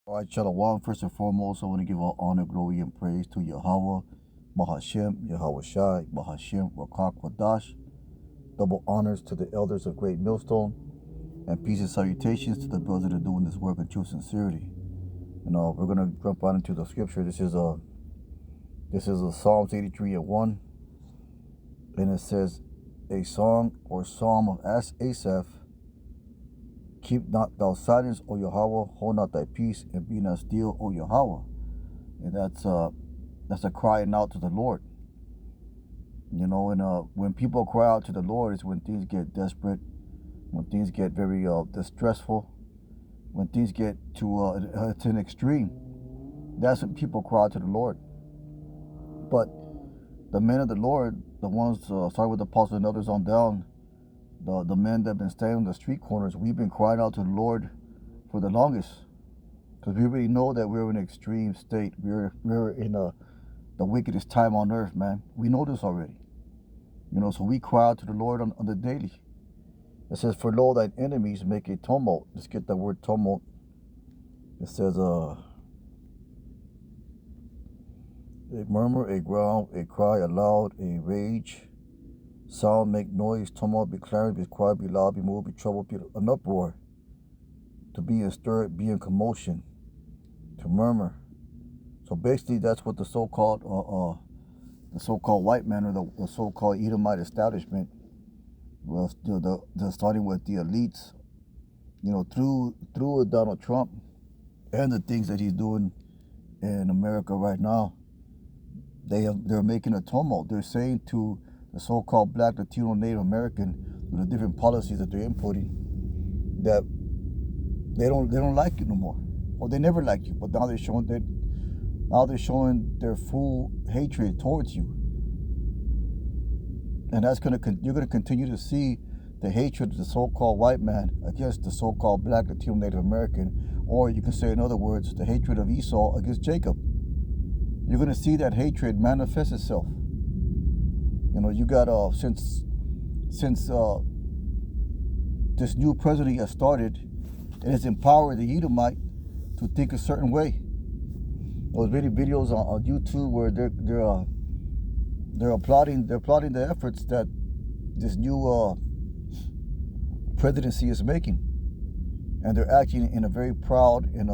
All right, Shalom. First and foremost, I want to give all honor, glory, and praise to Yahweh, Bahashem, Yahweh Shai, Bahashem, Rakak Wadash. Double honors to the elders of Great Millstone, and peace and salutations to the brothers that are doing this work in true sincerity. We're gonna jump on into the scripture. This is a Psalms 83 and 1, and it says, a song or psalm of Asaph. Keep not thou silence, O Yahweh, hold not thy peace, and be not still, O Yahweh. And that's a crying out to the Lord. When people cry out to the Lord, it's when things get desperate, when things get very distressful, when things get to an extreme. That's when people cry out to the Lord. But the men of the Lord, the ones starting with the apostles and others on down, the men that have been standing on the street corners, we've been crying out to the Lord for the longest, because we already know that we're in an extreme state. We're in the wickedest time on earth, man. We know this already. So we cry out to the Lord on the daily. It says, for lo, thine enemies make a tumult. Let's get that word tumult. It says, a murmur, a growl, a cry, a loud, a rage, sound, make noise, tumult, be clarion, be quiet, be loud, be moved, be troubled, be an uproar, to be in stir, be in commotion, to murmur. So basically, that's what the so-called white man, or the so-called Edomite establishment, well, the starting with the elites, through Donald Trump and the things that he's doing in America right now, they're making a tumult. They're saying to the so-called Black, Latino, Native American, with the different policies that they're inputting, that they don't like you no more, or they never liked you. But now they're showing their full hatred towards you, and you're gonna continue to see the hatred of the so-called white man against the so-called Black, Latino, Native American, or you can say, in other words, the hatred of Esau against Jacob. You're gonna see that hatred manifest itself. You got since this new president has started, it has empowered the Edomite to think a certain way. I was reading videos on YouTube where they're applauding the efforts that this new presidency is making, and they're acting in a very proud and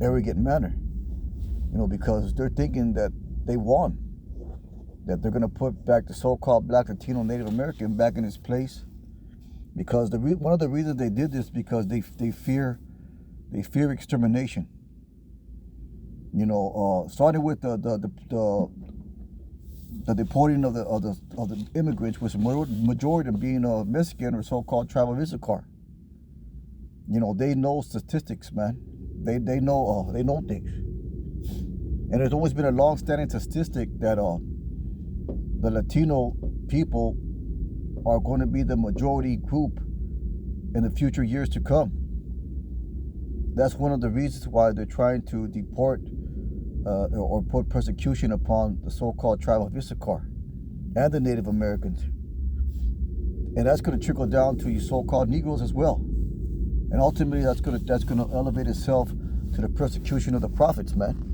arrogant manner. Because they're thinking that they won, that they're going to put back the so-called Black, Latino, Native American back in his place. Because one of the reasons they did this, because they fear extermination. Starting with the deporting of the immigrants, which majority of them being Mexican or so-called travel visit card. They know statistics, man. They know things. And there's always been a long-standing statistic that the Latino people are going to be the majority group in the future years to come. That's one of the reasons why they're trying to deport or put persecution upon the so-called tribe of Issachar and the Native Americans. And that's going to trickle down to you so-called Negroes as well. And ultimately, that's going to elevate itself to the persecution of the prophets, man.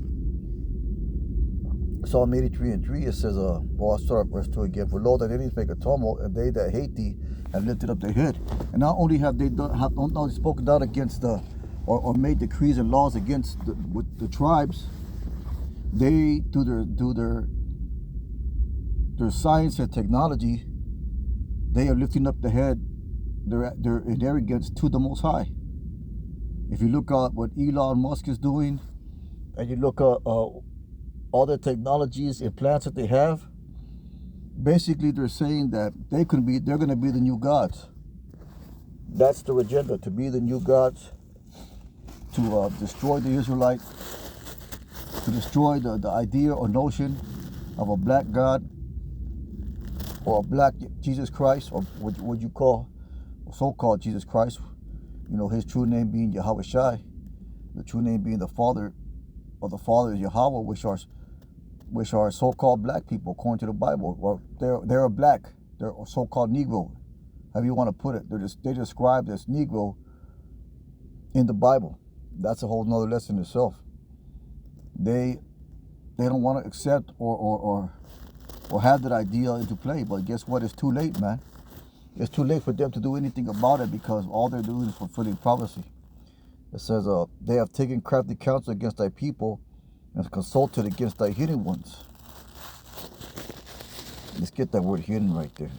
Psalm 83 and 3, it says, I'll start up verse 2 again. For lo, thine enemies make a tumult, and they that hate thee have lifted up their head. And not only have they spoken down against or made decrees and laws against the tribes, they, through their science and technology, they are lifting up the head, their in arrogance to the Most High. If you look at what Elon Musk is doing, and you look at all the technologies and plans that they have, basically they're saying that they're going to be the new gods. That's their agenda, to be the new gods, to destroy the Israelites, to destroy the idea or notion of a black God or a black Jesus Christ, or what you call, or so-called Jesus Christ. His true name being Yahweh Shai, the true name being the Father, or the Father is Yahweh, which are so-called black people according to the Bible. Well, they're a black, they're a so-called Negro, however you want to put it. They're described as Negro in the Bible. That's a whole nother lesson itself. They don't want to accept or have that idea into play. But guess what? It's too late, man. It's too late for them to do anything about it, because all they're doing is fulfilling prophecy. It says, they have taken crafty counsel against thy people and consulted against thy hidden ones. Let's get that word hidden right there.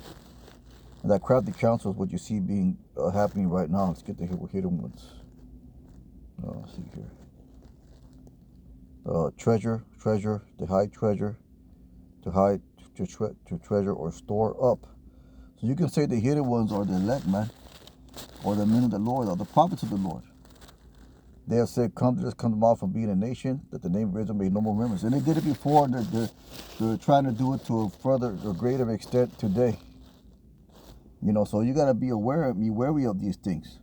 And that crafty counsel is what you see being happening right now. Let's get the hidden ones. Let's see here. Treasure, to hide treasure, to hide, to treasure or store up. So you can say the hidden ones are the elect, man, or the men of the Lord, or the prophets of the Lord. They have said, come to us, come to out from being a nation, that the name of Israel may no more remembrance. And they did it before, and they're trying to do it to a further or greater extent today. You know, so you got to be aware, be wary of these things.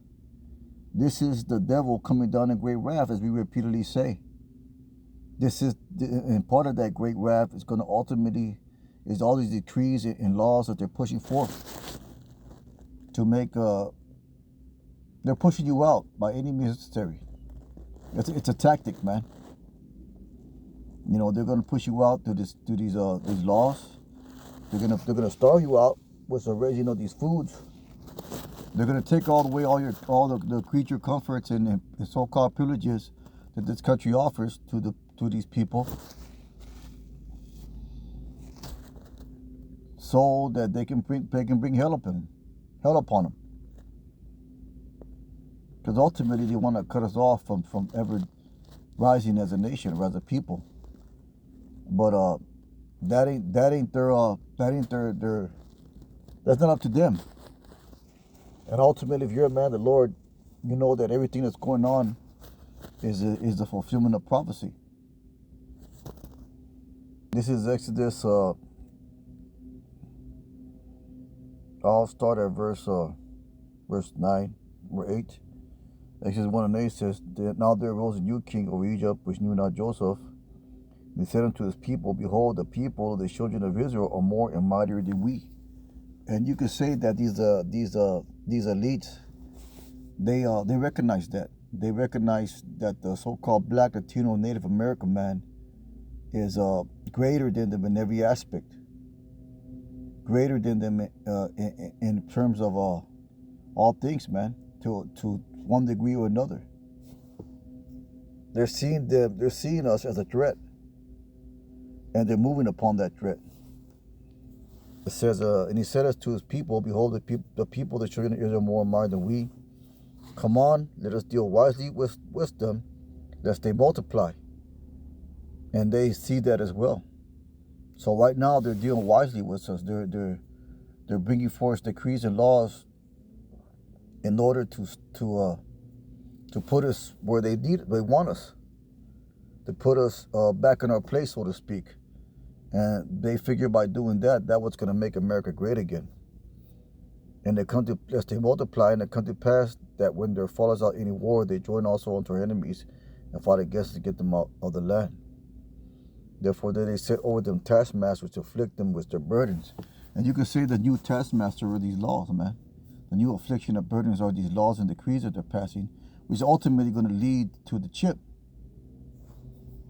This is the devil coming down in great wrath, as we repeatedly say. This is, and part of that great wrath is going to ultimately, is all these decrees and laws that they're pushing forth to make, they're pushing you out by any means necessary. It's a tactic, man. You know, they're going to push you out to these laws. They're gonna starve you out with these foods. They're gonna take all the creature comforts and the so-called privileges that this country offers to these people, so that they can bring hell upon them. Because ultimately they want to cut us off from ever rising as a nation or as a people. But that's not up to them. And ultimately, if you're a man of the Lord, you know that everything that's going on is the fulfillment of prophecy. This is Exodus. I'll start at verse 9 or 8. Exodus 1 and 8 says, now there arose a new king over Egypt, which knew not Joseph. And he said unto his people, behold, the people of the children of Israel are more and mightier than we. And you could say that these elites, they recognize that. They recognize that the so-called Black, Latino, Native American man is greater than them in every aspect. Greater than them in terms of all things, man. To one degree or another. They're seeing us as a threat, and they're moving upon that threat. It says, and he said us to his people, behold, the people, the children of Israel, are more mighty than we. Come on, let us deal wisely with them, lest they multiply. And they see that as well. So right now they're dealing wisely with us. They're bringing forth decrees and laws in order to put us where they want us, to put us back in our place, so to speak. And they figure by doing that what's going to make America great again. And as they multiply, and it come to pass that when there follows out any war, they join also unto our enemies and fight against us to get them out of the land. Therefore they set over them taskmasters to afflict them with their burdens. And you can say the new taskmaster are these laws, man. The new affliction of burdens are these laws and decrees that they're passing, which is ultimately going to lead to the chip.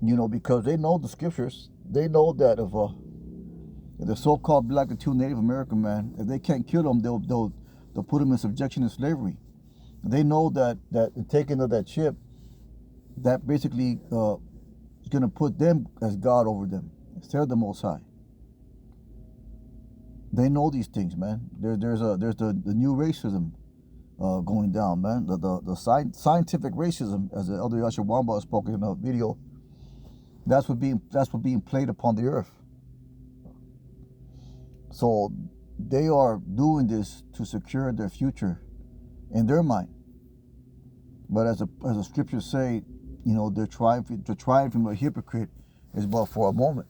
You know, because they know the scriptures. They know that if the so-called Black and Native American man, if they can't kill them, they'll put them in subjection and slavery. They know that the taking of that chip, that basically is going to put them as God over them instead of the Most High. They know these things, man. There's the new racism going down, man. The scientific racism, as the Elder Yasha Wamba spoke in a video. That's what being played upon the earth. So they are doing this to secure their future in their mind. But as the scriptures say, you know, the triumph from a hypocrite is but for a moment.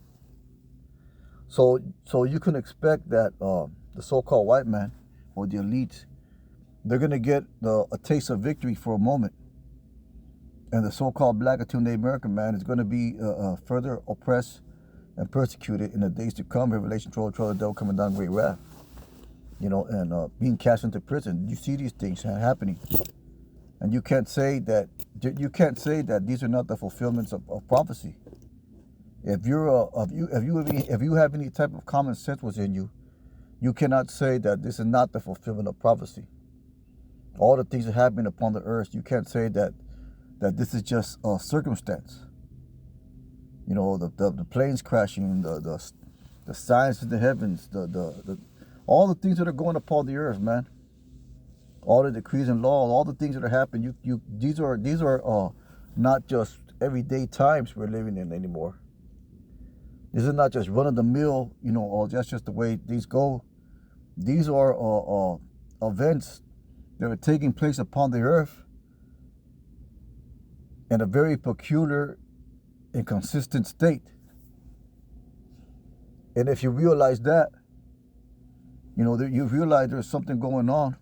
So you can expect that the so-called white man or the elites, they're going to get a taste of victory for a moment. And the so-called Black and Native American man is going to be further oppressed and persecuted in the days to come. Revelation 12, the devil coming down great wrath. You know, and being cast into prison. You see these things happening. And you can't say that these are not the fulfillments of prophecy. If you have any type of common sense within you, you cannot say that this is not the fulfillment of prophecy. All the things that happen upon the earth, you can't say that this is just a circumstance. You know, the planes crashing, the signs in the heavens, the all the things that are going upon the earth, man. All the decrees and laws, all the things that are happening, these are not just everyday times we're living in anymore. This is not just run of the mill, you know, or that's just the way these go. These are events that are taking place upon the earth in a very peculiar and consistent state. And if you realize that, you know, you realize there's something going on,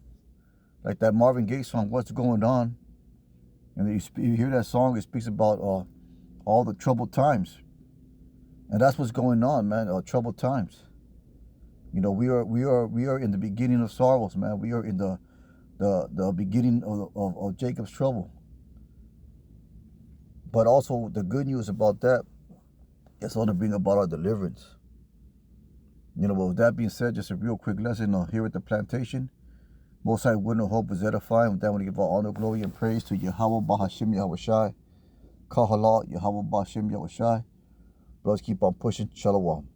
like that Marvin Gaye song, "What's Going On?" And you hear that song, it speaks about all the troubled times. And that's what's going on, man. Troubled times. You know, we are in the beginning of sorrows, man. We are in the beginning of Jacob's trouble. But also the good news about that, it's going to bring about our deliverance. You know, but with that being said, just a real quick lesson here at the plantation. Most High will and hope is edifying. With that, I want to give all honor, glory, and praise to Yahweh Bahashim Yahweh Shai. Kahala Yahweh Bahashim Yahweh Shai. Brothers, keep on pushing. Shalom.